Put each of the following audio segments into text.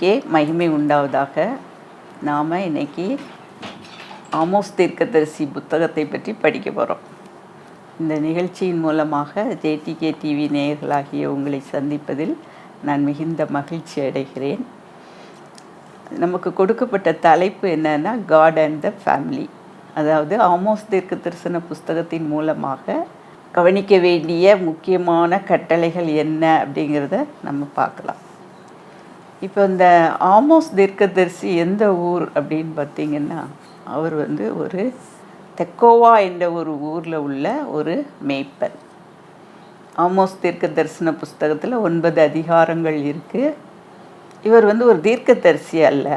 தேவனுக்கே மகிமை உண்டாவதாக. நாம் இன்னைக்கு ஆமோஸ் தீர்க்கதரிசி புத்தகத்தை பற்றி படிக்க போகிறோம். இந்த நிகழ்ச்சியின் மூலமாக ஜேடிகே டிவி நேயர்களாகிய உங்களை சந்திப்பதில் நான் மிகுந்த மகிழ்ச்சி அடைகிறேன். நமக்கு கொடுக்கப்பட்ட தலைப்பு என்னன்னா, காட் அண்ட் த ஃபேமிலி. அதாவது ஆமோஸ் தீர்க்க தரிசன புஸ்தகத்தின் மூலமாக கவனிக்க வேண்டிய முக்கியமான கட்டளைகள் என்ன அப்படிங்கிறத நம்ம பார்க்கலாம். இப்போ இந்த ஆமோஸ் தீர்க்கதரிசி எந்த ஊர் அப்படின்னு பார்த்திங்கன்னா, அவர் ஒரு தெக்கோவா என்ற ஒரு ஊரில் உள்ள ஒரு மேய்ப்பன். ஆமோஸ் தீர்க்க தரிசன புஸ்தகத்தில் 9 அதிகாரங்கள் இருக்குது. இவர் ஒரு தீர்க்கதரிசி அல்ல,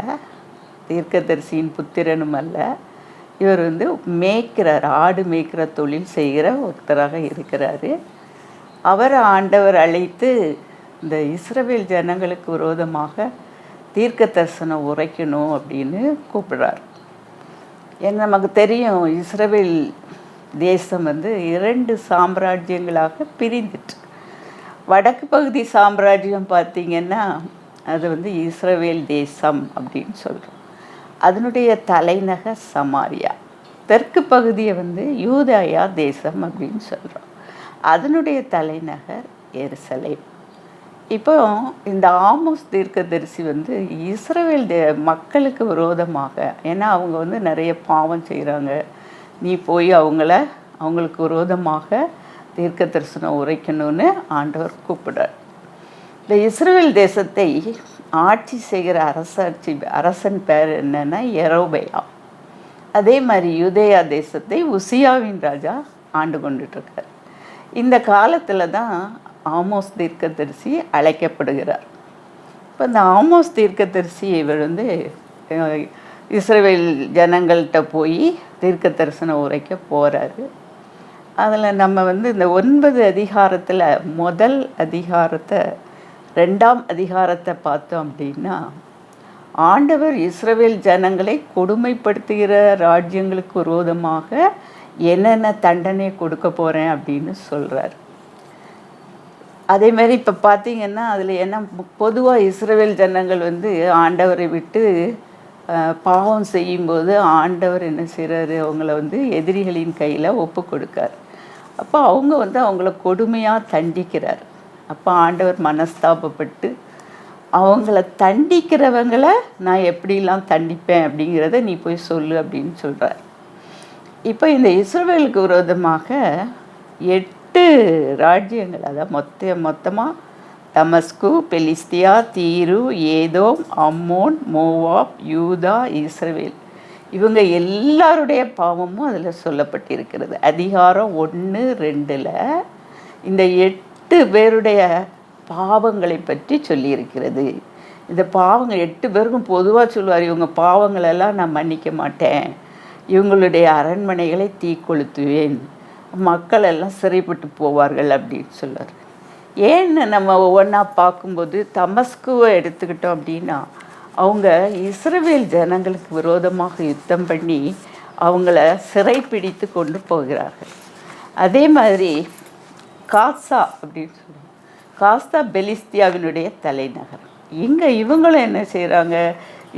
தீர்க்கதரிசியின் புத்திரனும் அல்ல. இவர் மேய்க்கிறார், ஆடு மேய்க்கிற தொழில் செய்கிற ஒருத்தராக இருக்கிறார். அவரை ஆண்டவர் அழைத்து இந்த இஸ்ரவேல் ஜனங்களுக்கு விரோதமாக தீர்க்க தரிசனம் உரைக்கணும் அப்படின்னு கூப்பிடுறார். ஏன்னா நமக்கு தெரியும், இஸ்ரவேல் தேசம் 2 சாம்ராஜ்யங்களாக பிரிந்துட்டு. வடக்கு பகுதி சாம்ராஜ்யம் பார்த்திங்கன்னா, அது இஸ்ரவேல் தேசம் அப்படின்னு சொல்கிறோம். அதனுடைய தலைநகர் சமாரியா. தெற்கு பகுதியை யூதாயா தேசம் அப்படின்னு சொல்கிறோம். அதனுடைய தலைநகர் எருசலேம். இப்போ இந்த ஆமோஸ் தீர்க்கதரிசி இஸ்ரவேல் மக்களுக்கு விரோதமாக, ஏன்னா அவங்க நிறைய பாவம் செய்கிறாங்க, நீ போய் அவங்களுக்கு விரோதமாக தீர்க்க தரிசனம் உரைக்கணும்னு ஆண்டவர் கூப்பிடுறார். இந்த இஸ்ரவேல் தேசத்தை ஆட்சி செய்கிற அரசன் பேர் என்னன்னா யெரொபெயாம். அதே மாதிரி யூதேயா தேசத்தை உசியாவின் ராஜா ஆண்டு கொண்டுட்ருக்கார். இந்த காலத்தில் தான் ஆமோஸ் தீர்க்கதரிசி அழைக்கப்படுகிறார். இப்போ இந்த ஆமோஸ் தீர்க்கதரிசி இவர் இஸ்ரவேல் ஜனங்கள்கிட்ட போய் தீர்க்க தரிசனம் உரைக்க போகிறாரு. அதில் நம்ம இந்த 9 அதிகாரத்தில் முதல் அதிகாரத்தை 2ஆம் அதிகாரத்தை பார்த்தோம் அப்படின்னா, ஆண்டவர் இஸ்ரவேல் ஜனங்களை கொடுமைப்படுத்துகிற ராஜ்யங்களுக்கு விரோதமாக என்னென்ன தண்டனை கொடுக்க போகிறேன் அப்படின்னு சொல்கிறார். அதேமாதிரி இப்போ பார்த்திங்கன்னா, அதில் என்ன பொதுவாக இஸ்ரவேல் ஜனங்கள் ஆண்டவரை விட்டு பாவம் செய்யும்போது ஆண்டவர் என்ன செய்கிறாரு, அவங்கள எதிரிகளின் கையில் ஒப்பு கொடுக்கார். அப்போ அவங்க அவங்கள கொடுமையாக தண்டிக்கிறார். அப்போ ஆண்டவர் மனஸ்தாபப்பட்டு அவங்கள தண்டிக்கிறவங்களை நான் எப்படிலாம் தண்டிப்பேன் அப்படிங்கிறத நீ போய் சொல்லு அப்படின்னு சொல்கிறார். இப்போ இந்த இஸ்ரவேலுக்கு விரோதமாக 8 ராஜ்யங்கள், அதாவது மொத்தமாக தமஸ்கு, பெலிஸ்தியா, தீரு, ஏதோம், அம்மோன், மோவாப், யூதா, இஸ்ரவேல், இவங்க எல்லாருடைய பாவமும் அதில் சொல்லப்பட்டிருக்கிறது. அதிகாரம் 1-2 இந்த 8 பேருடைய பாவங்களை பற்றி சொல்லியிருக்கிறது. இந்த பாவங்கள் 8 பேருக்கும் பொதுவாக சொல்லுவார், இவங்க பாவங்களெல்லாம் நான் மன்னிக்க மாட்டேன், இவங்களுடைய அரண்மனைகளை தீக்கொளுத்துவேன், மக்கள் எல்லாம் சிறைப்பட்டு போவார்கள் அப்படின்னு சொல்லுவார். ஏன்னு நம்ம ஒவ்வொன்றா பார்க்கும்போது, தமஸ்குவை எடுத்துக்கிட்டோம் அப்படின்னா, அவங்க இஸ்ரவேல் ஜனங்களுக்கு விரோதமாக யுத்தம் பண்ணி அவங்கள சிறைப்பிடித்து கொண்டு போகிறார்கள். அதே மாதிரி காசா அப்படின்னு சொல்லுவாங்க. காசா பெலிஸ்தியாவினுடைய தலைநகர். இங்கே இவங்களும் என்ன செய்கிறாங்க,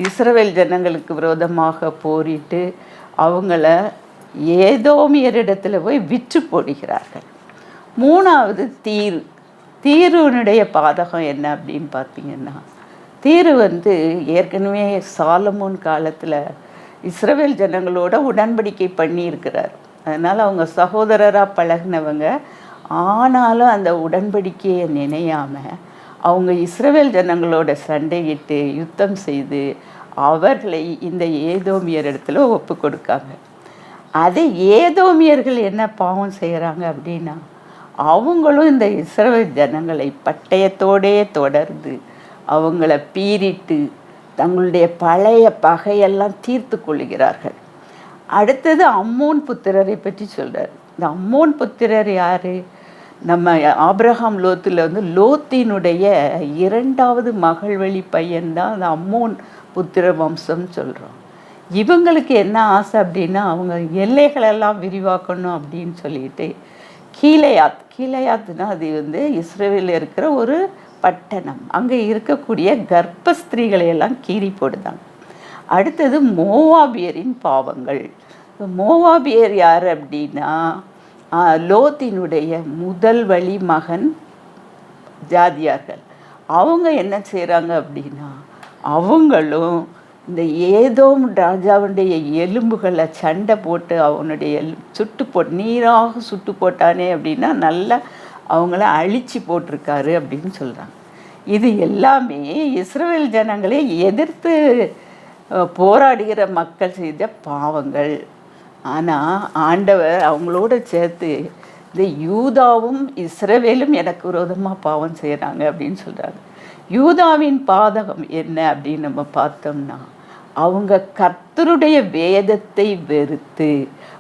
இஸ்ரவேல் ஜனங்களுக்கு விரோதமாக போரிட்டு அவங்கள ஏதோமியரிடத்தில் போய் விற்று போடுகிறார்கள். 3வது தீரு. தீருனுடைய பாதகம் என்ன அப்படின்னு பார்த்திங்கன்னா, தீரு ஏற்கனவே சாலமோன் காலத்தில் இஸ்ரவேல் ஜனங்களோட உடன்படிக்கை பண்ணியிருக்கிறார். அதனால் அவங்க சகோதரராக பழகினவங்க. ஆனாலும் அந்த உடன்படிக்கையை நினையாமல் அவங்க இஸ்ரவேல் ஜனங்களோட சண்டையிட்டு யுத்தம் செய்து அவர்களை இந்த ஏதோமியர் இடத்துல ஒப்பு கொடுக்காங்க. அது ஏதோமியர்கள் என்ன பாவம் செய்கிறாங்க அப்படின்னா, அவங்களும் இந்த இஸ்ரவேல் ஜனங்களை பட்டயத்தோடே தொடர்ந்து அவங்கள பீறிட்டு தங்களுடைய பழைய பகையெல்லாம் தீர்த்து கொள்கிறார்கள். அடுத்தது அம்மோன் புத்திரரை பற்றி சொல்கிறார். இந்த அம்மோன் புத்திரர் யார்? நம்ம ஆபிரகாம் லோத்தில் லோத்தினுடைய 2வது மகள் வழி பையன்தான் அந்த அம்மோன் புத்திர வம்சம்னு சொல்கிறோம். இவங்களுக்கு என்ன ஆசை அப்படின்னா, அவங்க எல்லைகளெல்லாம் விரிவாக்கணும் அப்படின்னு சொல்லிட்டு கீலேயாத்துனா அது இஸ்ரவேலில் இருக்கிற ஒரு பட்டணம். அங்கே இருக்கக்கூடிய கர்ப்ப ஸ்திரீகளை எல்லாம் கீறி போடுதாங்க. அடுத்தது மோவாபியரின் பாவங்கள். மோவாபியர் யார் அப்படின்னா லோத்தினுடைய முதல் வழி மகன் ஜாதியார்கள். அவங்க என்ன செய்கிறாங்க அப்படின்னா அவங்களும் இந்த ஏதோம் ராஜாவுடைய எலும்புகளை சண்டை போட்டு அவனுடைய நீராக சுட்டு போட்டானே அப்படின்னா நல்லா அவங்கள அழிச்சு போட்டிருக்காரு அப்படின்னு சொல்கிறாங்க. இது எல்லாமே இஸ்ரவேல் ஜனங்களை எதிர்த்து போராடுகிற மக்கள் செய்த பாவங்கள். ஆனால் ஆண்டவர் அவங்களோட சேர்த்து இந்த யூதாவும் இஸ்ரவேலும் எனக்கு விரோதமாக பாவம் செய்கிறாங்க அப்படின்னு சொல்கிறாங்க. யூதாவின் பாதகம் என்ன அப்படின்னு நம்ம பார்த்தோம்னா அவங்க கர்த்தருடைய வேதத்தை வெறுத்து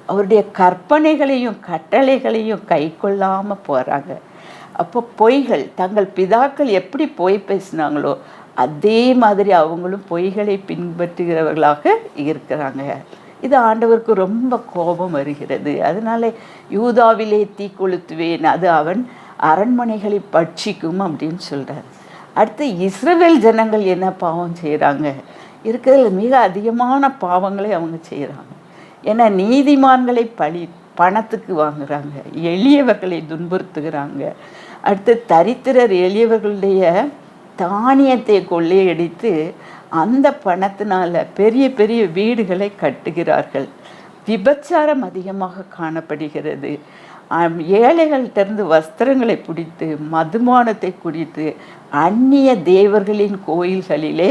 அவருடைய கற்பனைகளையும் கட்டளைகளையும் கை கொள்ளாமல் போகிறாங்க. அப்போ பொய்கள், தங்கள் பிதாக்கள் எப்படி பொய் பேசினாங்களோ அதே மாதிரி அவங்களும் பொய்களை பின்பற்றுகிறவர்களாக இருக்கிறாங்க. இது ஆண்டவருக்கு ரொம்ப கோபம் வருகிறது. அதனால யூதாவிலே தீ கொளுத்துவேன், அது அவன் அரண்மனைகளை பட்சிக்கும் அப்படின்னு சொல்கிறார். அடுத்து இஸ்ரவேல் ஜனங்கள் என்ன பாவம் செய்கிறாங்க? இருக்கிறதுல மிக அதிகமான பாவங்களை அவங்க செய்கிறாங்க. ஏன்னா நீதிமான்களை பணத்துக்கு வாங்குகிறாங்க, எளியவர்களை துன்புறுத்துகிறாங்க. அடுத்து தரித்திரர் எளியவர்களுடைய தானியத்தை கொள்ளையடித்து அந்த பணத்தினால பெரிய பெரிய வீடுகளை கட்டுகிறார்கள். விபச்சாரம் அதிகமாக காணப்படுகிறது. ஏழைகள்கிட்டருந்து வஸ்திரங்களை பிடித்து மதுபானத்தை குடித்து அந்நிய தேவர்களின் கோயில்களிலே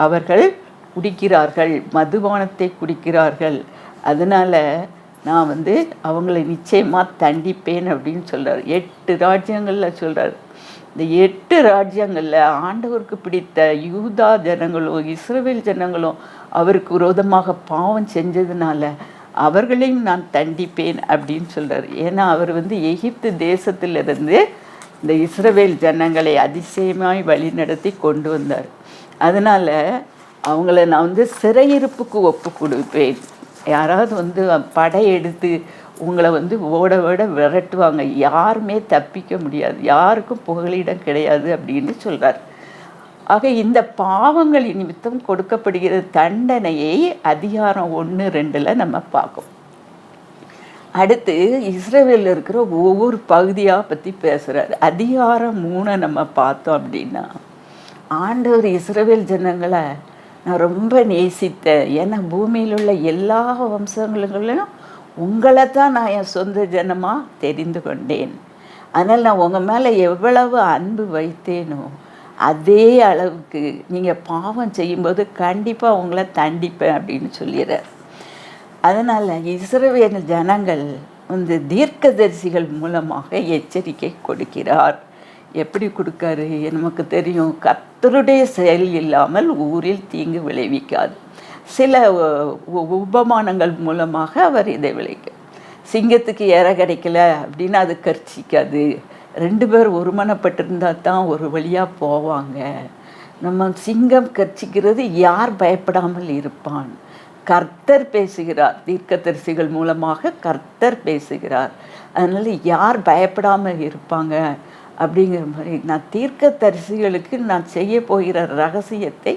அவர்கள் குடிக்கிறார்கள், மதுபானத்தை குடிக்கிறார்கள். அதனால் நான் அவங்களை நிச்சயமாக தண்டிப்பேன் அப்படின்னு சொல்கிறார். 8 ராஜ்யங்களில் சொல்கிறார். இந்த 8 ராஜ்யங்களில் ஆண்டவருக்கு பிடித்த யூதா ஜனங்களும் இஸ்ரவேல் ஜனங்களும் அவருக்கு விரோதமாக பாவம் செஞ்சதுனால அவர்களையும் நான் தண்டிப்பேன் அப்படின்னு சொல்கிறார். ஏன்னா அவர் எகிப்து தேசத்திலிருந்து இந்த இஸ்ரவேல் ஜனங்களை அதிசயமாய் வழி நடத்தி கொண்டு வந்தார். அதனால் அவங்கள நான் சிறையிருப்புக்கு ஒப்பு கொடுப்பேன். யாராவது படையெடுத்து உங்களை ஓட ஓட விரட்டுவாங்க, யாருமே தப்பிக்க முடியாது, யாருக்கும் புகலிடம் கிடையாது அப்படின்னு சொல்கிறார். ஆக இந்த பாவங்கள் நிமித்தம் கொடுக்கப்படுகிற தண்டனையை அதிகாரம் 1-2 நம்ம பார்க்கோம். அடுத்து இஸ்ரவேலில் இருக்கிற ஒவ்வொரு பகுதியாக பற்றி பேசுகிறார். அதிகாரம் 3 நம்ம பார்த்தோம் அப்படின்னா ஆண்டவர் இஸ்ரவேல் ஜனங்களை நான் ரொம்ப நேசித்தேன், ஏன்னா பூமியில் உள்ள எல்லா வம்சங்களும் உங்களை தான் நான் என் சொந்த ஜனமாக தெரிந்து கொண்டேன். அதனால் நான் உங்கள் மேலே எவ்வளவு அன்பு வைத்தேனோ அதே அளவுக்கு நீங்கள் பாவம் செய்யும்போது கண்டிப்பாக உங்களை தண்டிப்பேன் அப்படின்னு சொல்லிடுறார். அதனால் இஸ்ரவேல் ஜனங்கள் தீர்க்கதரிசிகள் மூலமாக எச்சரிக்கை கொடுக்கிறார். எப்படி கொடுக்காரு நமக்கு தெரியும். கர்த்தருடைய செயல் இல்லாமல் ஊரில் தீங்கு விளைவிக்காது. சில உபமானங்கள் மூலமாக அவர் இதை விளைக்க. சிங்கத்துக்கு இற கிடைக்கல அப்படின்னா அது கர்ச்சிக்காது. 2 பேர் ஒருமனப்பட்டிருந்தால் தான் ஒரு வழியாக போவாங்க. நம்ம சிங்கம் கர்ச்சிக்கிறது யார் பயப்படாமல் இருப்பான்? கர்த்தர் பேசுகிறார், தீர்க்கதரிசிகள் மூலமாக கர்த்தர் பேசுகிறார். அதனால் யார் பயப்படாமல் இருப்பாங்க அப்படிங்கிற மாதிரி நான் தீர்க்கதரிசிகளுக்கு நான் செய்ய போகிற ரகசியத்தை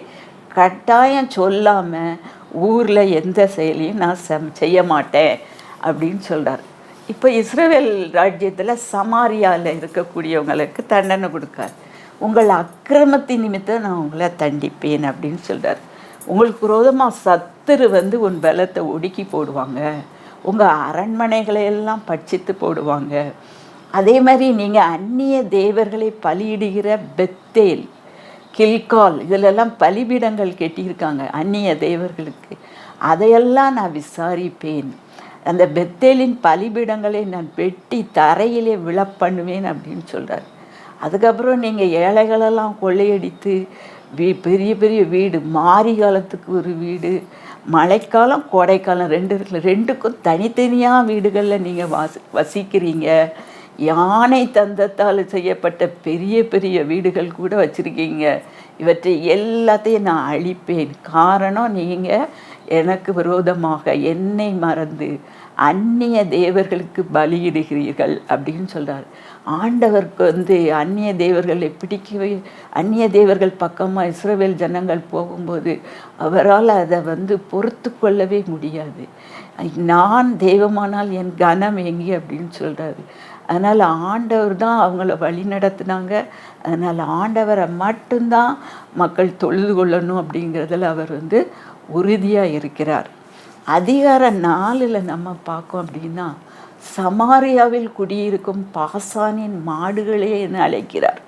கட்டாயம் சொல்லாமல் ஊரில் எந்த செயலையும் நான் செய்ய மாட்டேன் அப்படின்னு சொல்கிறார். இப்போ இஸ்ரவேல் ராஜ்யத்தில் சமாரியாவில் இருக்கக்கூடியவங்களுக்கு தண்டனை கொடுக்கார். உங்கள் அக்கிரமத்தின் நிமித்தம் நான் உங்களை தண்டிப்பேன் அப்படின்னு சொல்கிறார். உங்களுக்கு விரோதமாக சத்துரு உன் பலத்தை ஒடுக்கி போடுவாங்க, உங்கள் அரண்மனைகளையெல்லாம் பட்சித்து போடுவாங்க. அதே மாதிரி நீங்கள் அந்நிய தேவர்களை பலியிடுகிற பெத்தேல், கில்கால் இதிலெல்லாம் பலிபீடங்கள் கட்டியிருக்காங்க அந்நிய தேவர்களுக்கு, அதையெல்லாம் நான் விசாரிப்பேன். அந்த பெத்தேலின் பலிபீடங்களை நான் வெட்டி தரையிலே விழப்பண்ணுவேன் அப்படின்னு சொல்கிறார். அதுக்கப்புறம் நீங்கள் ஏழைகளெல்லாம் கொள்ளையடித்து பெரிய பெரிய வீடு, மாரி காலத்துக்கு ஒரு வீடு, மழைக்காலம் கோடைக்காலம் 2 இருக்குல்ல, 2க்கும் தனித்தனியாக வீடுகளில் நீங்கள் வசிக்கிறீங்க. யானை தந்தத்தால் செய்யப்பட்ட பெரிய பெரிய வீடுகள் கூட வச்சுருக்கீங்க. இவற்றை எல்லாத்தையும் நான் அழிப்பேன். காரணம் நீங்கள் எனக்கு விரோதமாக என்னை மறந்து அந்நிய தேவர்களுக்கு பலியிடுகிறீர்கள் அப்படின்னு சொல்கிறார். ஆண்டவருக்கு அந்நிய தேவர்களை பிடிக்கவே, அந்நிய தேவர்கள் பக்கமாக இஸ்ரவேல் ஜனங்கள் போகும்போது அவரால் அதை பொறுத்து கொள்ளவே முடியாது. நான் தெய்வமானால் என் கனம் எங்கே அப்படின்னு சொல்கிறாரு. அதனால் ஆண்டவர் தான் அவங்கள வழி நடத்துனாங்க. அதனால் ஆண்டவரை மட்டும்தான் மக்கள் தொழுது கொள்ளணும் அப்படிங்கிறதுல அவர் உறுதியாக இருக்கிறார். அதிகாரம் 4 நம்ம பார்க்கோம் அப்படின்னா, சமாரியாவில் குடியிருக்கும் பாசானின் மாடுகளே என அழைக்கிறார்.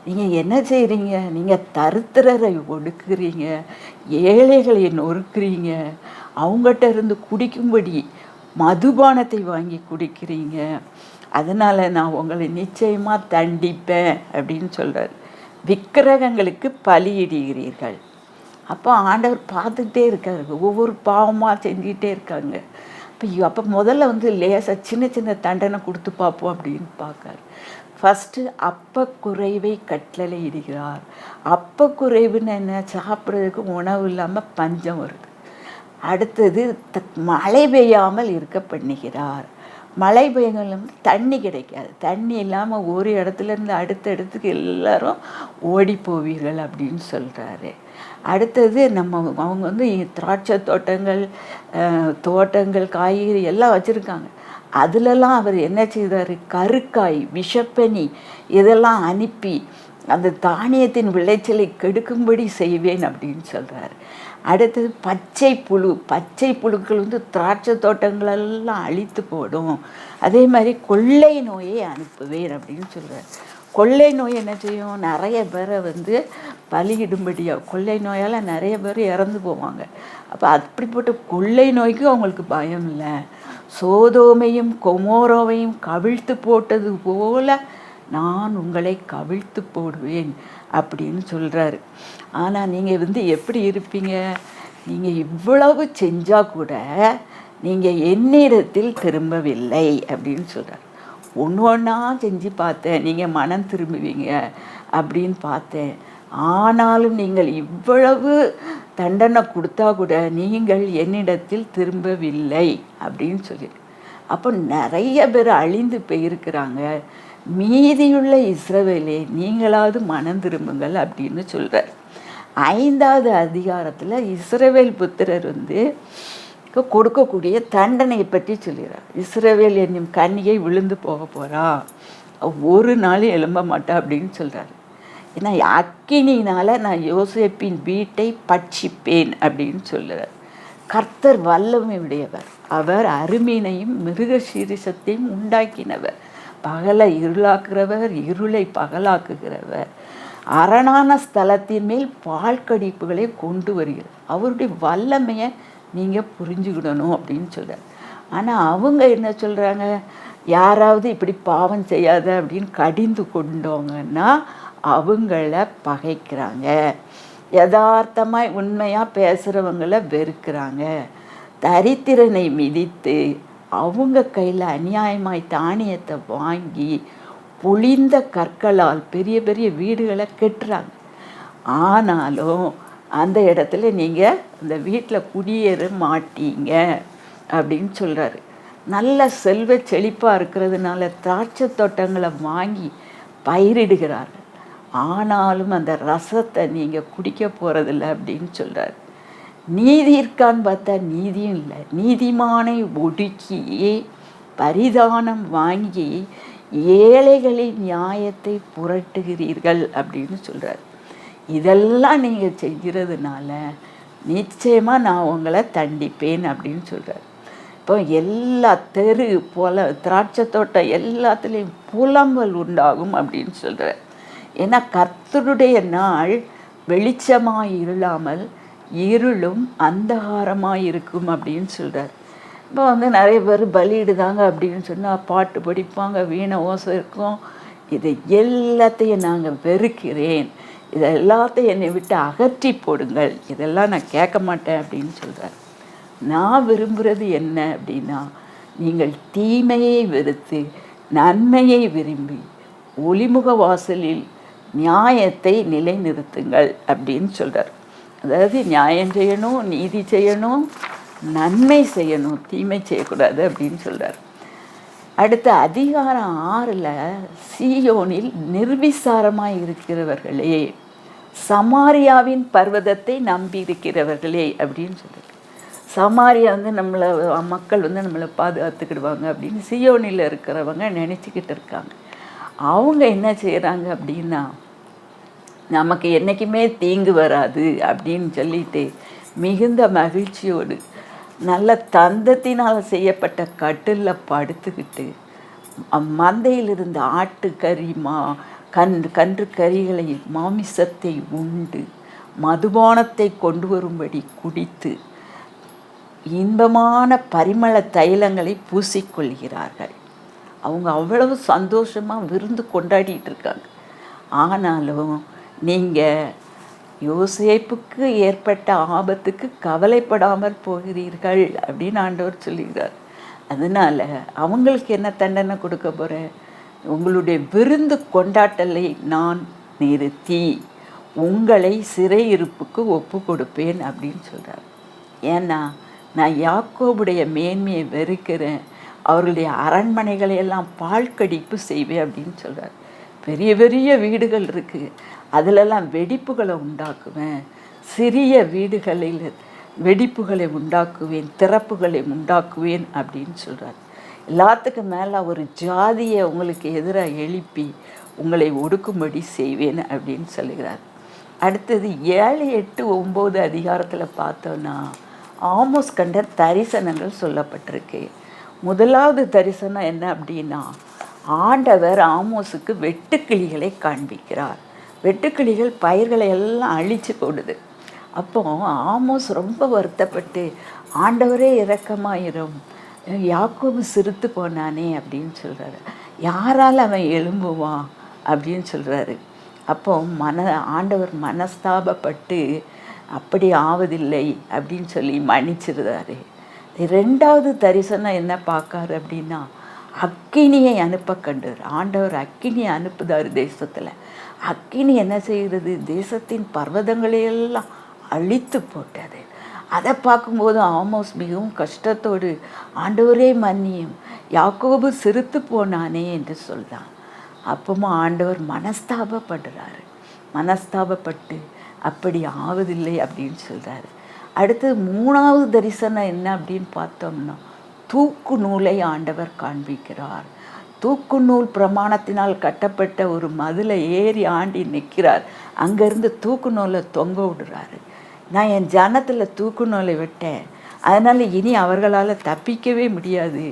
நீங்கள் என்ன செய்கிறீங்க? நீங்கள் தரித்திரரை ஒடுக்குறீங்க, ஏழைகளை நொறுக்குறீங்க, அவங்ககிட்ட இருந்து குடிக்கும்படி மதுபானத்தை வாங்கி குடிக்கிறீங்க. அதனால் நான் உங்களை நிச்சயமாக தண்டிப்பேன் அப்படின்னு சொல்கிறார். விக்கிரகங்களுக்கு பலியிடுகிறீர்கள். அப்போ ஆண்டவர் பார்த்துக்கிட்டே இருக்காரு, ஒவ்வொரு பாவமாக செஞ்சுக்கிட்டே இருக்காங்க. அப்போ முதல்ல லேசாக சின்ன சின்ன தண்டனை கொடுத்து பார்ப்போம் அப்படின்னு பார்க்காரு. ஃபஸ்ட்டு அப்பக்குறைவை கட்டளை இடுகிறார். அப்பக்குறைவுன்னு என்ன? சாப்பிட்றதுக்கு உணவு இல்லாமல் பஞ்சம் வருது. அடுத்தது மழை பெய்யாமல் இருக்க பண்ணுகிறார். மழை பெய்யலும் தண்ணி கிடைக்காது. தண்ணி இல்லாமல் ஒரு இடத்துலேருந்து அடுத்த இடத்துக்கு எல்லாரும் ஓடி போவீர்கள் அப்படின்னு சொல்கிறாரு. அடுத்தது அவங்க திராட்சை தோட்டங்கள் காய்கறி எல்லாம் வச்சுருக்காங்க. அதிலெல்லாம் அவர் என்ன செய்தார்? கருக்காய், விஷப்பனி இதெல்லாம் அனுப்பி அந்த தானியத்தின் விளைச்சலை கெடுக்கும்படி செய்வேன் அப்படின்னு சொல்கிறார். அடுத்தது பச்சை புழுக்கள் திராட்சை தோட்டங்களெல்லாம் அழித்து போடும். அதே மாதிரி கொள்ளை நோயை அனுப்புவேன் அப்படின்னு சொல்கிறார். கொள்ளை நோய் என்ன செய்யும்? நிறைய பேரை பலியிடும்படியாக, கொள்ளை நோயால் நிறைய பேர் இறந்து போவாங்க. அப்போ அப்படிப்பட்ட கொள்ளை நோய்க்கு அவங்களுக்கு பயம் இல்லை. சோதோமையும் கொமோரோவையும் கவிழ்த்து போட்டது போல நான் உங்களை கவிழ்த்து போடுவேன் அப்படின்னு சொல்கிறாரு. ஆனால் நீங்கள் எப்படி இருப்பீங்க? நீங்கள் இவ்வளவு செஞ்சால் கூட நீங்கள் என்னிடத்தில் திரும்பவில்லை அப்படின்னு சொல்கிறார். ஒன்றா செஞ்சு பார்த்தேன், நீங்கள் மனம் திரும்புவீங்க அப்படின்னு பார்த்தேன். ஆனாலும் நீங்கள் இவ்வளவு தண்டனை கொடுத்தா கூட நீங்கள் என்னிடத்தில் திரும்பவில்லை அப்படின்னு சொல்லி, அப்போ நிறைய பேர் அழிந்து போயிருக்கிறாங்க. மீதியுள்ள இஸ்ரவேலே நீங்களாவது மனம் திரும்புங்கள் அப்படின்னு சொல்கிறார். 5வது அதிகாரத்தில் இஸ்ரவேல் புத்திரர் கொடுக்கக்கூடிய தண்டனையை பற்றி சொல்கிறார். இஸ்ரவேல் என்னும் கன்னிகை விழுந்து போக போகிறா, ஒரு நாள் எழும்ப மாட்டா அப்படின்னு சொல்கிறார். ஏன்னா அக்கினியினால் நான் யோசேப்பின் வீட்டை பட்சிப்பேன் அப்படின்னு சொல்கிறார். கர்த்தர் வல்லமை உடையவர். அவர் அருமீனையும் மிருக சீரிசத்தையும் உண்டாக்கினவர். பகலை இருளாக்குறவர், இருளை பகலாக்குகிறவர். அரணான ஸ்தலத்தின் மேல் பால் கடிப்புகளை கொண்டு வருகிறார். அவருடைய வல்லமையை நீங்கள் புரிஞ்சுக்கிடணும் அப்படின்னு சொல்கிறார். ஆனால் அவங்க என்ன சொல்கிறாங்க? யாராவது இப்படி பாவம் செய்யாத அப்படின்னு கடிந்து கொண்டோங்கன்னா அவங்கள பகைக்கிறாங்க. யதார்த்தமாக உண்மையாக பேசுகிறவங்கள வெறுக்கிறாங்க. தரித்திரனை மிதித்து அவங்க கையில் அநியாயமாய் தானியத்தை வாங்கி பொழிந்த கற்களால் பெரிய பெரிய வீடுகளை கட்டுறாங்க. ஆனாலும் அந்த இடத்துல நீங்கள் அந்த வீட்டில் குடியேற மாட்டீங்க அப்படின்னு சொல்கிறாரு. நல்ல செல்வ செழிப்பாக இருக்கிறதுனால திராட்சை தோட்டங்களை வாங்கி பயிரிடுகிறார்கள். ஆனாலும் அந்த ரசத்தை நீங்கள் குடிக்க போகிறதில்ல அப்படின்னு சொல்கிறார். நீதி இருக்கான்னு பார்த்தா நீதியும் இல்லை. நீதிமானை ஒடுக்கி பரிதானம் வாங்கி ஏழைகளின் நியாயத்தை புரட்டுகிறீர்கள் அப்படின்னு சொல்கிறார். இதெல்லாம் நீங்கள் செய்கிறதுனால நிச்சயமாக நான் உங்களை தண்டிப்பேன் அப்படின்னு சொல்கிறார். இப்போ எல்லா தெரு திராட்சை தோட்டம் எல்லாத்துலேயும் புலம்பல் உண்டாகும் அப்படின்னு சொல்கிறார். ஏன்னா கர்த்தருடைய நாள் வெளிச்சமாக இல்லாமல் இருளும் அந்தகாரமாக இருக்கும் அப்படின்னு சொல்கிறார். இப்போ நிறைய பேர் பலியிடுதாங்க அப்படின்னு சொன்னால் பாட்டு படிப்பாங்க, வீணை ஓசை இருக்கும். இதை எல்லாத்தையும் நாங்கள் வெறுக்கிறேன், இதை எல்லாத்தையும் என்னை விட்டு அகற்றி போடுங்கள், இதெல்லாம் நான் கேட்க மாட்டேன் அப்படின்னு சொல்கிறார். நான் விரும்புகிறது என்ன அப்படின்னா, நீங்கள் தீமையை வெறுத்து நன்மையை விரும்பி ஒளிமுக வாசலில் நியாயத்தை நிலைநிறுத்துங்கள் அப்படின்னு சொல்கிறார். அதாவது நியாயம் செய்யணும், நீதி செய்யணும், நன்மை செய்யணும், தீமை செய்யக்கூடாது அப்படின்னு சொல்கிறார். அடுத்து அதிகாரம் 6ல் சீயோனில் நிர்விசாரமாக இருக்கிறவர்களே, சமாரியாவின் பர்வதத்தை நம்பி இருக்கிறவர்களே அப்படின்னு சொல்கிறார். சமாரியா வந்து நம்மளை மக்கள் வந்து நம்மளை பாதுகாத்துக்கிடுவாங்க அப்படின்னு சீயோனில் இருக்கிறவங்க நினச்சிக்கிட்டு இருக்காங்க. அவங்க என்ன செய்கிறாங்க அப்படின்னா, நமக்கு என்றைக்குமே தீங்கு வராது அப்படின்னு சொல்லிட்டு மிகுந்த மகிழ்ச்சியோடு நல்ல தந்தத்தினால் செய்யப்பட்ட கட்டிலில் படுத்துக்கிட்டு மந்தையில் இருந்த ஆட்டுக்கறி கன்று கறிகளை மாமிசத்தை உண்டு மதுபானத்தை கொண்டு வரும்படி குடித்து இன்பமான பரிமள தைலங்களை பூசிக்கொள்கிறார்கள். அவங்க அவ்வளவு சந்தோஷமாக விருந்து கொண்டாடிட்டு இருக்காங்க. ஆனாலும் நீங்கள் யோசேப்புக்கு ஏற்பட்ட ஆபத்துக்கு கவலைப்படாமல் போகிறீர்கள் அப்படின்னு ஆண்டவர் சொல்லுகிறார். அதனால் அவங்களுக்கு என்ன தண்டனை கொடுக்க போகிறேன்? உங்களுடைய விருந்து கொண்டாட்டலை நான் நிறுத்தி உங்களை சிறையிருப்புக்கு ஒப்பு கொடுப்பேன் அப்படின்னு சொல்கிறார். ஏன்னா நான் யாக்கோபுடைய மேன்மையை வெறுக்கிறேன், அவர்களுடைய அரண்மனைகளை எல்லாம் பாழ்கடிப்பு செய்வேன் அப்படின்னு சொல்கிறார். பெரிய பெரிய வீடுகள் இருக்குது, அதிலெல்லாம் வெடிப்புகளை உண்டாக்குவேன், சிறிய வீடுகளில் வெடிப்புகளை உண்டாக்குவேன், திறப்புகளை உண்டாக்குவேன் அப்படின்னு சொல்கிறார். எல்லாத்துக்கும் மேலே ஒரு ஜாதியை உங்களுக்கு எதிராக எழுப்பி உங்களை ஒடுக்கும்படி செய்வேன் அப்படின்னு சொல்லுகிறார். அடுத்தது 7, 8, 9 அதிகாரத்தில் பார்த்தோன்னா ஆமோஸ் கண்ட தரிசனங்கள் சொல்லப்பட்டிருக்கு. முதலாவது தரிசனம் என்ன அப்படின்னா, ஆண்டவர் ஆமோஸுக்கு வெட்டுக்கிளிகளை காண்பிக்கிறார். வெட்டுக்கிளிகள் பயிர்களை எல்லாம் அழித்து போடுது. அப்போ ஆமோஸ் ரொம்ப வருத்தப்பட்டு, ஆண்டவரே இரக்கமாயிரும், யாக்கோபு சிரித்து போனானே அப்படின்னு சொல்கிறாரு. யாரால் அவன் எழும்புவான் அப்படின்னு சொல்கிறாரு. அப்போ ஆண்டவர் மனஸ்தாபப்பட்டு அப்படி ஆவதில்லை அப்படின்னு சொல்லி மன்னிச்சிருந்தாரு. 2வது தரிசனம் என்ன பார்க்காரு அப்படின்னா, அக்கினியை அனுப்ப கண்டார். ஆண்டவர் அக்கினியை அனுப்புதார் தேசத்தில். அக்கினி என்ன செய்கிறது? தேசத்தின் பர்வதங்களையெல்லாம் அழித்து போட்டது. அதை பார்க்கும்போது ஆமோஸ் மிகவும் கஷ்டத்தோடு, ஆண்டவரே மன்னியும், யாக்கோபு சிரித்து போனானே என்று சொல்கிறான். அப்பவும் ஆண்டவர் மனஸ்தாபப்படுறாரு. மனஸ்தாபப்பட்டு அப்படி ஆவதில்லை அப்படின்னு சொல்கிறாரு. அடுத்து 3வது தரிசனம் என்ன அப்படின்னு பார்த்தோம்னா, தூக்கு நூலை ஆண்டவர் காண்பிக்கிறார். தூக்கு நூல் பிரமாணத்தினால் கட்டப்பட்ட ஒரு மதிலை ஏறி ஆண்டி நிற்கிறார். அங்கேருந்து தூக்கு நூலை தொங்க விடுறாரு. நான் என் ஜனத்தில் தூக்கு நூலை விட்டேன், அதனால் இனி அவர்களால் தப்பிக்கவே முடியாது,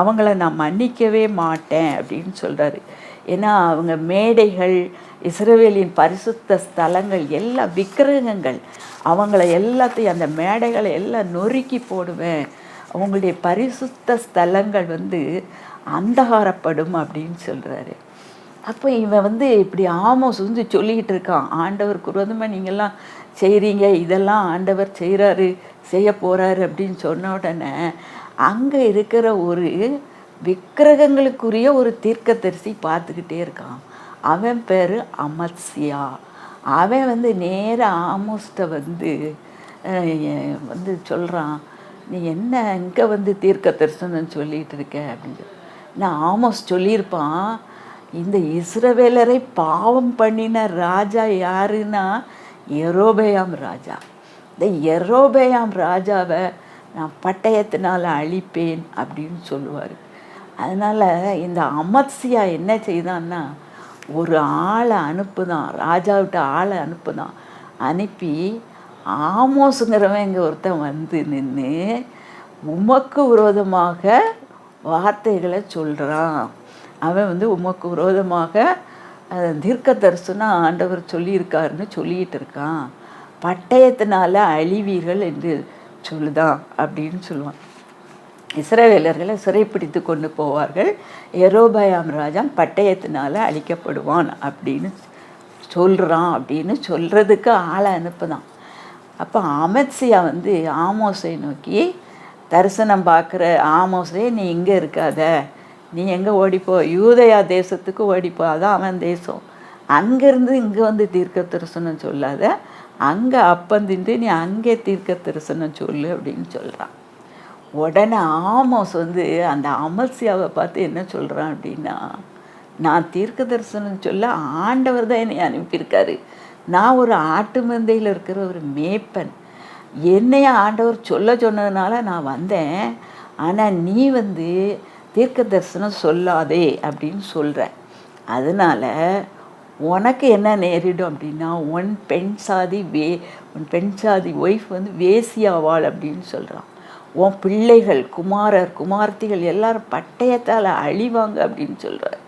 அவங்கள நான் மன்னிக்கவே மாட்டேன் அப்படின்னு சொல்கிறாரு. ஏன்னா அவங்க மேடைகள், இஸ்ரவேலின் பரிசுத்த ஸ்தலங்கள், எல்லா விக்கிரகங்கள், அவங்கள எல்லாத்தையும் அந்த மேடைகளை எல்லாம் நொறுக்கி போடுவேன், அவங்களுடைய பரிசுத்த ஸ்தலங்கள் வந்து அந்தகாரப்படும் அப்படின்னு சொல்கிறாரு. அப்போ இவன் இப்படி ஆமோஸ் சொல்லிக்கிட்டு இருக்கான், ஆண்டவர் விரோதமாக நீங்கள்லாம் செய்கிறீங்க, இதெல்லாம் ஆண்டவர் செய்கிறாரு, செய்ய போகிறாரு அப்படின்னு சொன்ன உடனே அங்கே இருக்கிற ஒரு விக்கிரகங்களுக்குரிய ஒரு தீர்க்கதரிசி பார்த்துக்கிட்டே இருக்கான். அவன் பேர் அமத்சியா. அவன் நேராக ஆமோஸ்ட்டை சொல்கிறான், நீ என்ன இங்கே தீர்க்க தரிசனம் சொல்லிகிட்டு இருக்க அப்படின்னு. நான் ஆமோஸ் சொல்லியிருப்பான், இந்த இஸ்ரவேலரை பாவம் பண்ணின ராஜா யாருன்னா யெரொபெயாம் ராஜா. இந்த யெரொபெயாம் ராஜாவை நான் பட்டயத்தினால் அழிப்பேன் அப்படின்னு சொல்லுவார். அதனால் இந்த அமத்சியா என்ன செய்தான்னா, ஒரு ஆளை அனுப்புதான், ராஜாவிட்ட ஆளை அனுப்புதான். அனுப்பி ஆமோஸுங்கிறவன் இங்கே ஒருத்தன் நின்று உமக்கு விரோதமாக வார்த்தைகளை சொல்கிறான். அவன் உமக்கு விரோதமாக தீர்க்க தரிசனம் ஆண்டவர் சொல்லியிருக்காருன்னு சொல்லிகிட்டு இருக்கான், பட்டயத்தினால அழிவீர்கள் என்று சொல்லுதான் அப்படின்னு சொல்லுவான். இஸ்ரவேலர்களை சிறைப்பிடித்து கொண்டு போவார்கள், யெரொபெயாம் ராஜா பட்டயத்தினால அழிக்கப்படுவான் அப்படின்னு சொல்கிறான் அப்படின்னு சொல்கிறதுக்கு ஆளை அனுப்புதான். அப்போ அமத்சியா ஆமோஸை நோக்கி தரிசனம் பார்க்குற, ஆமோஸே நீ இங்கே இருக்காத, நீ எங்கே ஓடிப்போ, யூதயா தேசத்துக்கு ஓடிப்போ, அதான் அவன் தேசம், அங்கேருந்து இங்கே தீர்க்க தரிசனம் சொல்லாத, அங்கே அப்பந்தின்று நீ அங்கே தீர்க்க தரிசனம் சொல்லு அப்படின்னு சொல்கிறான். உடனே ஆமோஸ் வந்து அந்த அமத்சியாவை பார்த்து என்ன சொல்கிறான் அப்படின்னா, நான் தீர்க்க தரிசனம் சொல்ல ஆண்டவர் தான் என்னை அனுப்பியிருக்காரு. நான் ஒரு ஆட்டு மந்தையில் இருக்கிற ஒரு மேய்ப்பன். என்னைய ஆண்டவர் சொல்ல சொன்னதுனால நான் வந்தேன். ஆனால் நீ வந்து தீர்க்க தரிசனம் சொல்லாதே அப்படின்னு சொல்கிற. அதனால் உனக்கு என்ன நேரிடும் அப்படின்னா, உன் பெண் சாதி ஒய்ஃப் வந்து வேசியாவாள் அப்படின்னு சொல்கிறான். உன் பிள்ளைகள், குமார்த்திகள் எல்லாரும் பட்டயத்தால் அழிவாங்க அப்படின்னு சொல்கிறார்.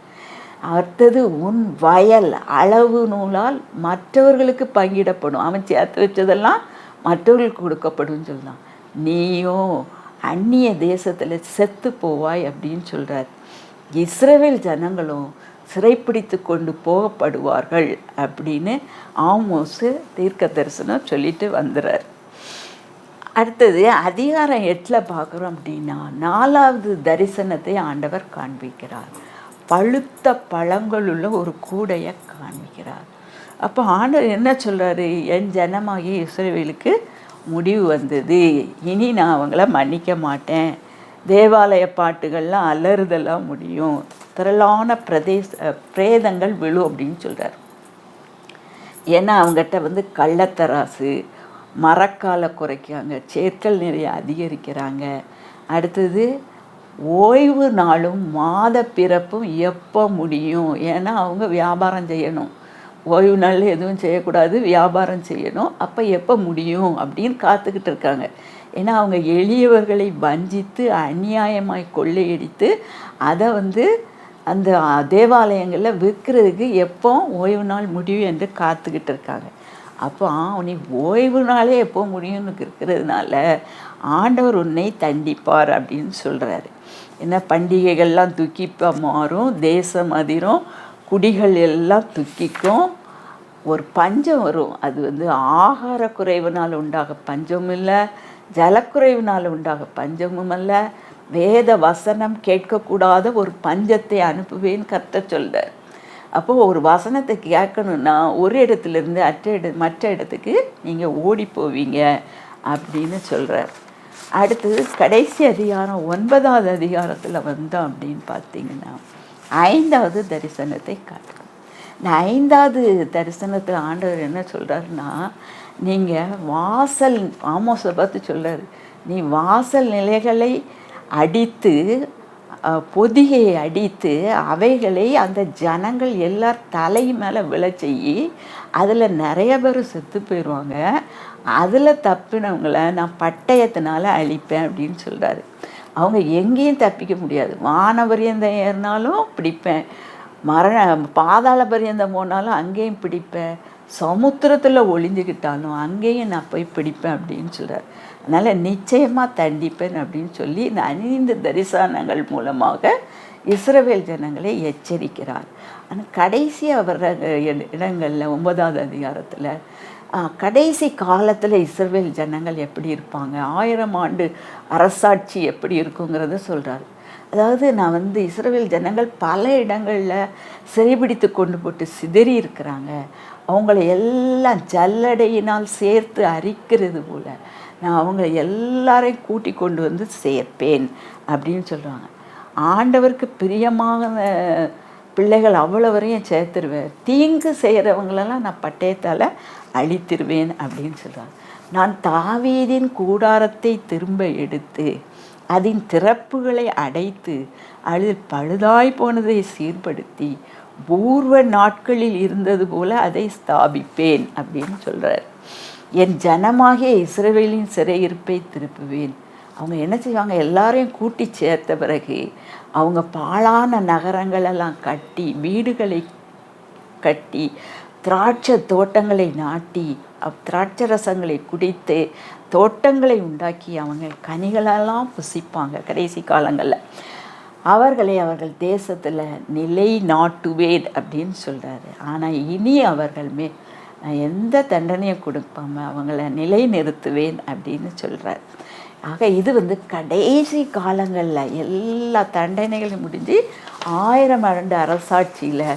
அடுத்தது உன் வயல் அளவு நூலால் மற்றவர்களுக்கு பங்கிடப்படும். அவன் சேர்த்து வச்சதெல்லாம் மற்றவர்களுக்கு கொடுக்கப்படும் சொல்லலாம். நீயோ அந்நிய தேசத்தில் செத்து போவாய் அப்படின்னு சொல்கிறார். இஸ்ரவேல் ஜனங்களும் சிறைப்பிடித்து கொண்டு போகப்படுவார்கள் அப்படின்னு ஆமோஸ் தீர்க்க தரிசனம் சொல்லிட்டு வந்துடுறார். அடுத்தது அதிகாரம் 8 பார்க்குறோம் அப்படின்னா, 4வது தரிசனத்தை ஆண்டவர் காண்பிக்கிறார். பழுத்த பழங்களுள்ள ஒரு கூடையை காண்பிக்கிறார். அப்போ ஆண்டவர் என்ன சொல்கிறாரு, என் ஜனமாகிய இஸ்ரவேலுக்கு முடிவு வந்தது, இனி நான் அவங்கள மன்னிக்க மாட்டேன், தேவாலய பாட்டுகள்லாம் அலறுதெல்லாம் முடியும், திரளான பிரேதங்கள் விழும் அப்படின்னு சொல்கிறார். ஏன்னா அவங்ககிட்ட வந்து கள்ளத்தராசு, மரக்காலை குறைக்கிறாங்க, சேர்க்கல் நிறைய அதிகரிக்கிறாங்க. அடுத்தது ஓய்வு நாளும் மாத பிறப்பும் எப்போ முடியும், ஏன்னா அவங்க வியாபாரம் செய்யணும், ஓய்வு நாளில் எதுவும் செய்யக்கூடாது, வியாபாரம் செய்யணும், அப்போ எப்போ முடியும் அப்படின்னு காத்துக்கிட்டு இருக்காங்க. ஏன்னா அவங்க எளியவர்களை வஞ்சித்து அநியாயமாய் கொள்ளையடித்து அதை வந்து அந்த தேவாலயங்களில் விற்கிறதுக்கு எப்போ ஓய்வு நாள் முடியும் என்று காத்துக்கிட்டு இருக்காங்க. அப்போ நீ ஓய்வு நாளே எப்போ முடியும்னு இருக்கிறதுனால ஆண்டவர் உன்னை தண்டிப்பார் அப்படின்னு சொல்கிறாரு. ஏன்னா பண்டிகைகள்லாம் துக்கிப்பா மாறும், தேசம் அதிரும், குடிகள் எல்லாம் துக்கிக்கும், ஒரு பஞ்சம் வரும். அது வந்து ஆகார குறைவினால் உண்டாக பஞ்சமும் இல்லை, ஜலக்குறைவினால் உண்டாக பஞ்சமும் அல்ல, வேத வசனம் கேட்கக்கூடாத ஒரு பஞ்சத்தை அனுப்புவேன்னு கர்த்தர் சொல்கிறார். அப்போது ஒரு வசனத்தை கேட்கணுன்னா ஒரு இடத்துலேருந்து மற்ற இடத்துக்கு நீங்கள் ஓடி போவீங்க அப்படின்னு சொல்கிறார். அடுத்தது கடைசி அதிகாரம் 9வது அதிகாரத்தில் வந்தோம் அப்படின்னு பார்த்தீங்கன்னா, 5வது தரிசனத்தை காட்டுறோம். இந்த 5வது தரிசனத்தில் ஆண்டவர் என்ன சொல்கிறாருன்னா, நீங்கள் வாசல், ஆமோஸை பார்த்து சொல்கிறார், நீ வாசல் நிலைகளை அடித்து பொதிகையை அடித்து அவைகளை அந்த ஜனங்கள் எல்லார் தலை மேலே விழச்செய்யி அதில் நிறைய பேர் செத்து போயிடுவாங்க, அதில் தப்பினவங்களை நான் பட்டயத்தினால அழிப்பேன் அப்படின்னு சொல்கிறாரு. அவங்க எங்கேயும் தப்பிக்க முடியாது. வான பரியந்தம் ஏறினாலும் பிடிப்பேன், பாதாள பரியந்தம் போனாலும் அங்கேயும் பிடிப்பேன், சமுத்திரத்தில் ஒளிஞ்சுக்கிட்டாலும் அங்கேயும் நான் போய் பிடிப்பேன் அப்படின்னு சொல்கிறார். அதனால் நிச்சயமாக தண்டிப்பேன் அப்படின்னு சொல்லி இந்த 5 தரிசனங்கள் மூலமாக இஸ்ரவேல் ஜனங்களை எச்சரிக்கிறார். ஆனால் கடைசி அவர் இடங்களில் 9வது அதிகாரத்தில் கடைசி காலத்தில் இஸ்ரவேல் ஜனங்கள் எப்படி இருப்பாங்க, 1000 ஆண்டு அரசாட்சி எப்படி இருக்குங்கிறத சொல்கிறார். அதாவது நான் வந்து இஸ்ரவேல் ஜனங்கள் பல இடங்களில் சிறைபிடித்து கொண்டு போட்டு சிதறி இருக்கிறாங்க, அவங்கள எல்லாம் ஜல்லடையினால் சேர்த்து அரிக்கிறது போல் நான் அவங்க எல்லாரையும் கூட்டி கொண்டு வந்து சேர்ப்பேன் அப்படின்னு சொல்கிறாங்க. ஆண்டவருக்கு பிரியமான பிள்ளைகள் அவ்வளவரையும் சேர்த்துருவேன், தீங்கு செய்கிறவங்களெல்லாம் நான் பட்டயத்தால் அழித்திருவேன் அப்படின்னு சொல்கிறாங்க. நான் தாவீதின் கூடாரத்தை திரும்ப எடுத்து அதன் திறப்புகளை அடைத்து அதில் பழுதாய் போனதை சீர்படுத்தி பூர்வ நாட்களில் இருந்தது போல அதை ஸ்தாபிப்பேன் அப்படின்னு சொல்கிறார். என் ஜனமாகிய இஸ்ரவேலின் சிறையிருப்பை திருப்புவேன். அவங்க என்ன செய்வாங்க, எல்லாரையும் கூட்டி சேர்த்த பிறகு அவங்க பாழான நகரங்களெல்லாம் கட்டி, வீடுகளை கட்டி, திராட்சை தோட்டங்களை நாட்டி, திராட்சை ரசங்களை குடித்து தோட்டங்களை உண்டாக்கி அவங்க கனிகளெல்லாம் புசிப்பாங்க. கடைசி காலங்களில் அவர்கள் தேசத்தில் நிலை நாட்டுவேன் அப்படின்னு சொல்கிறாரு. ஆனால் இனி அவர்கள் நான் எந்த தண்டனையை கொடுப்பாம அவங்கள நிலை நிறுத்துவேன் அப்படின்னு சொல்கிறார். ஆக இது வந்து கடைசி காலங்களில் எல்லா தண்டனைகளும் முடிஞ்சு 1000 ஆண்டு அரசாட்சியில்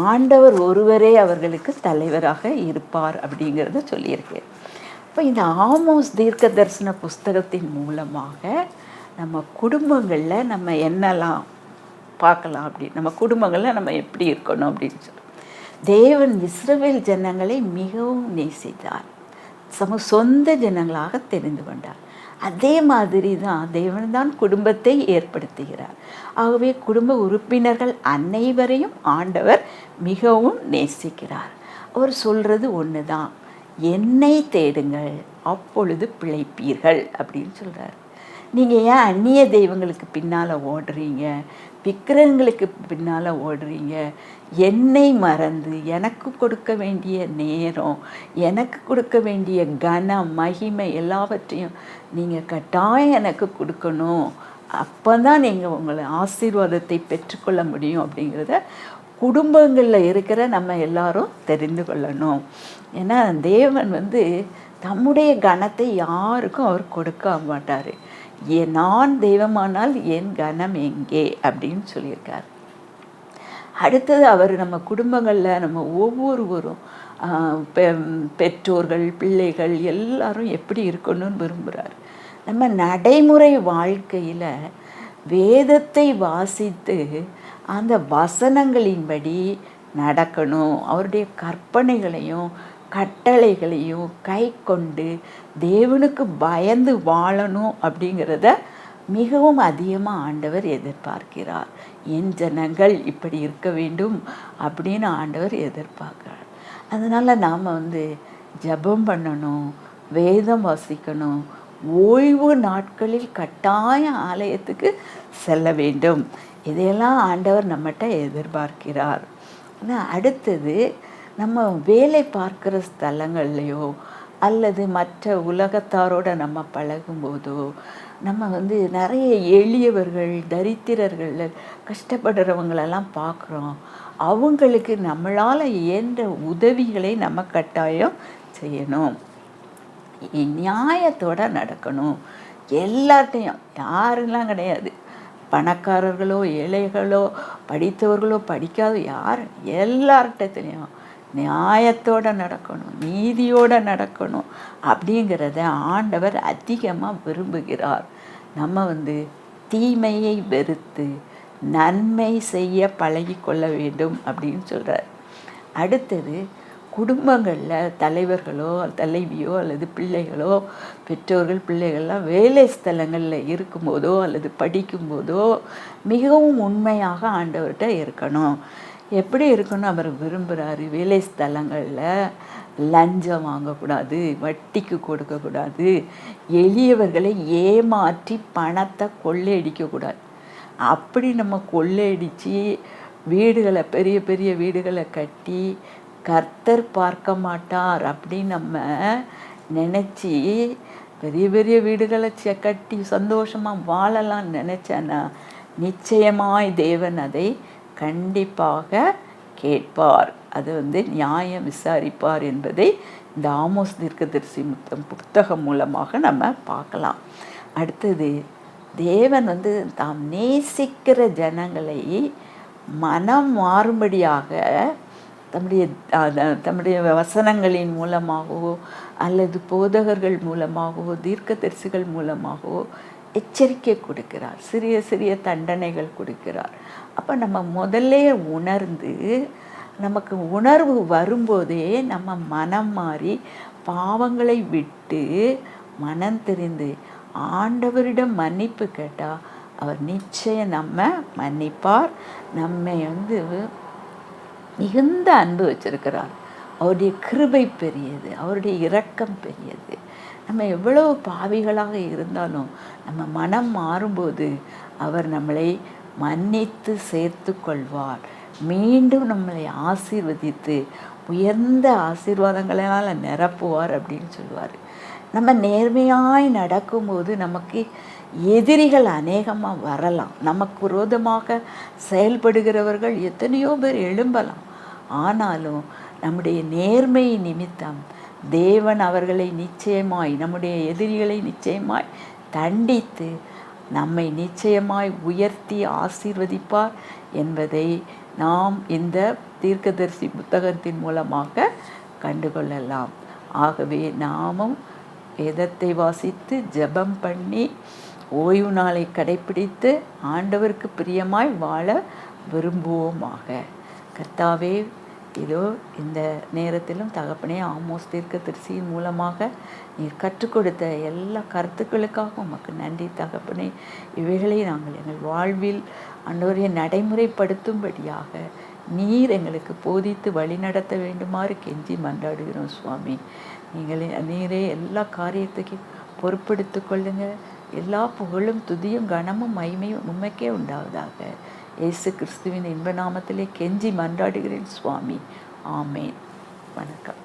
ஆண்டவர் ஒருவரே அவர்களுக்கு தலைவராக இருப்பார் அப்படிங்கிறத சொல்லியிருக்கேன். இப்போ இந்த ஆமோஸ் தீர்க்க தரிசன புஸ்தகத்தின் மூலமாக நம்ம குடும்பங்களில் நம்ம என்னெல்லாம் பார்க்கலாம் அப்படின்னு, நம்ம குடும்பங்களில் நம்ம எப்படி இருக்கணும் அப்படின்னு சொல்லி, தேவன் இஸ்ரவேல் ஜனங்களை மிகவும் நேசித்தார், சொந்த ஜனங்களாக தெரிந்து கொண்டார். அதே மாதிரி தான் தேவன் தான் குடும்பத்தை ஏற்படுத்துகிறார். ஆகவே குடும்ப உறுப்பினர்கள் அனைவரையும் ஆண்டவர் மிகவும் நேசிக்கிறார். அவர் சொல்கிறது ஒன்று தான், என்னை தேடுங்கள் அப்பொழுது பிழைப்பீர்கள் அப்படின்னு சொல்கிறார். நீங்கள் ஏன் அந்நிய தெய்வங்களுக்கு பின்னால் ஓடுறீங்க, விக்கிரகங்களுக்கு பின்னால் ஓடுறீங்க? என்னை மறந்து எனக்கு கொடுக்க வேண்டிய நேரம், எனக்கு கொடுக்க வேண்டிய கனம் மகிமை எல்லாவற்றையும் நீங்கள் கட்டாயம் எனக்கு கொடுக்கணும். அப்போ தான் நீங்கள் உங்களை ஆசீர்வாதத்தை பெற்றுக்கொள்ள முடியும் அப்படிங்கிறத குடும்பங்களில் இருக்கிற நம்ம எல்லாரும் தெரிந்து கொள்ளணும். ஏன்னா தேவன் தம்முடைய கனத்தை யாருக்கும் அவர் கொடுக்க மாட்டார். நான் தெய்வமானால் என் கனம் எங்கே அப்படின்னு சொல்லியிருக்கார். அடுத்தது அவர் நம்ம குடும்பங்களில் நம்ம ஒவ்வொருவரும் பெற்றோர்கள் பிள்ளைகள் எல்லாரும் எப்படி இருக்கணும்னு விரும்புகிறார். நம்ம நடைமுறை வாழ்க்கையில் வேதத்தை வாசித்து அந்த வசனங்களின்படி நடக்கணும், அவருடைய கற்பனைகளையும் கட்டளைகளையும் கை கொண்டு தேவனுக்கு பயந்து வாழணும் அப்படிங்கிறத மிகவும் அதிகமாக ஆண்டவர் எதிர்பார்க்கிறார். என் ஜனங்கள் இப்படி இருக்க வேண்டும் அப்படின்னு ஆண்டவர் எதிர்பார்க்கிறார். அதனால் நாம் ஜெபம் பண்ணணும், வேதம் வாசிக்கணும், ஓய்வு நாட்களில் கட்டாய ஆலயத்துக்கு செல்ல வேண்டும். இதையெல்லாம் ஆண்டவர் நம்மகிட்ட எதிர்பார்க்கிறார். ஆனால் அடுத்தது, நம்ம வேலை பார்க்குற ஸ்தலங்கள்லையோ அல்லது மற்ற உலகத்தாரோடு நம்ம பழகும்போதோ நம்ம நிறைய எளியவர்கள் தரித்திரர்கள் கஷ்டப்படுறவங்களெல்லாம் பார்க்குறோம். அவங்களுக்கு நம்மளால் இயன்ற உதவிகளை நம்ம கட்டாயம் செய்யணும். நியாயத்தோடு நடக்கணும். எல்லார்ட்டையும் யாரெல்லாம் கிடையாது, பணக்காரர்களோ ஏழைகளோ படித்தவர்களோ படிக்காத யார், எல்லார்கிட்டத்துலேயும் நியாயத்தோடு நடக்கணும், நீதியோடு நடக்கணும் அப்படிங்கிறத ஆண்டவர் அதிகமாக விரும்புகிறார். நம்ம தீமையை வெறுத்து நன்மை செய்ய பழகி கொள்ள வேண்டும் அப்படின்னு சொல்கிறார். அடுத்தது, குடும்பங்களில் தலைவர்களோ தலைவியோ அல்லது பிள்ளைகளோ பெற்றோர்கள் பிள்ளைகள்லாம் வேலை ஸ்தலங்களில் இருக்கும்போதோ அல்லது படிக்கும்போதோ மிகவும் உண்மையாக ஆண்டவர்கிட்ட இருக்கணும். எப்படி இருக்கணும் அவர் விரும்புகிறாரு? வேலை ஸ்தலங்களில் லஞ்சம் வாங்கக்கூடாது, வட்டிக்கு கொடுக்கக்கூடாது, எளியவர்களை ஏமாற்றி பணத்தை கொள்ளையடிக்கக்கூடாது. அப்படி நம்ம கொள்ளையடித்து வீடுகளை பெரிய பெரிய வீடுகளை கட்டி கர்த்தர் பார்க்க மாட்டார் அப்படின்னு நம்ம நினச்சி பெரிய பெரிய வீடுகளை கட்டி சந்தோஷமாக வாழலாம் நினச்சேன்னா நிச்சயமாய் தேவன் அதை கண்டிப்பாக கேட்பார். அது நியாயம் விசாரிப்பார் என்பதை இந்த ஆமோஸ் தீர்க்கதரிசி புத்தகம் மூலமாக நம்ம பார்க்கலாம். அடுத்தது, தேவன் தாம் நேசிக்கிற ஜனங்களை மனம் மாறும்படியாக தம்முடைய வசனங்களின் மூலமாகவோ அல்லது போதகர்கள் மூலமாகவோ தீர்க்கதரிசிகள் மூலமாகவோ எச்சரிக்கை கொடுக்கிறார், சிறிய சிறிய தண்டனைகள் கொடுக்கிறார். அப்போ நம்ம முதல்ல உணர்ந்து, நமக்கு உணர்வு வரும்போதே நம்ம மனம் மாறி பாவங்களை விட்டு மனம் தெரிந்து ஆண்டவரிடம் மன்னிப்பு கேட்டால் அவர் நிச்சயம் நம்ம மன்னிப்பார். நம்மை மிகுந்த அன்பு வச்சிருக்கிறார். அவருடைய கிருபை பெரியது, அவருடைய இரக்கம் பெரியது. நம்ம எவ்வளவு பாவிகளாக இருந்தாலும் நம்ம மனம் மாறும்போது அவர் நம்மளை மன்னித்து சேர்த்து கொள்வார், மீண்டும் நம்மளை ஆசீர்வதித்து உயர்ந்த ஆசீர்வாதங்களால் நிரப்புவார் அப்படின்னு சொல்லுவார். நம்ம நேர்மையாய் நடக்கும்போது நமக்கு எதிரிகள் அநேகமாக வரலாம், நமக்கு விரோதமாக செயல்படுகிறவர்கள் எத்தனையோ பேர் எழும்பலாம். ஆனாலும் நம்முடைய நேர்மை நிமித்தம் தேவன் அவர்களை நிச்சயமாய், நம்முடைய எதிரிகளை நிச்சயமாய் தண்டித்து நம்மை நிச்சயமாய் உயர்த்தி ஆசீர்வதிப்பார் என்பதை நாம் இந்த தீர்க்கதரிசி புத்தகத்தின் மூலமாக கண்டுகொள்ளலாம். ஆகவே நாமும் வேதத்தை வாசித்து ஜெபம் பண்ணி ஓய்வு நாளை கடைப்பிடித்து ஆண்டவருக்கு பிரியமாய் வாழ விரும்புவோமாக. கர்த்தாவே, இதோ இந்த நேரத்திலும் தகப்பனே, ஆமோஸ் தீர்க்கதரிசியின் மூலமாக நீர் கற்றுக் கொடுத்த எல்லா கருத்துக்களுக்காக உமக்கு நன்றி தகப்பனே. இவைகளை நாங்கள் எங்கள் வாழ்வில் ஆண்டவரை நடைமுறைப்படுத்தும்படியாக நீர் எங்களுக்கு போதித்து வழிநடத்த வேண்டுமாறு கெஞ்சி மன்றாடுகிறோம் சுவாமி. நீரே எல்லா காரியத்தையும் பொறுப்படுத்து கொள்ளுங்க. எல்லா புகழும் துதியும் கனமும் மகிமையும் உண்மைக்கே உண்டாவதாக. இயேசு கிறிஸ்துவின் இன்ப நாமத்திலே கெஞ்சி மன்றாடுகிறேன் சுவாமி. ஆமேன். வணக்கம்.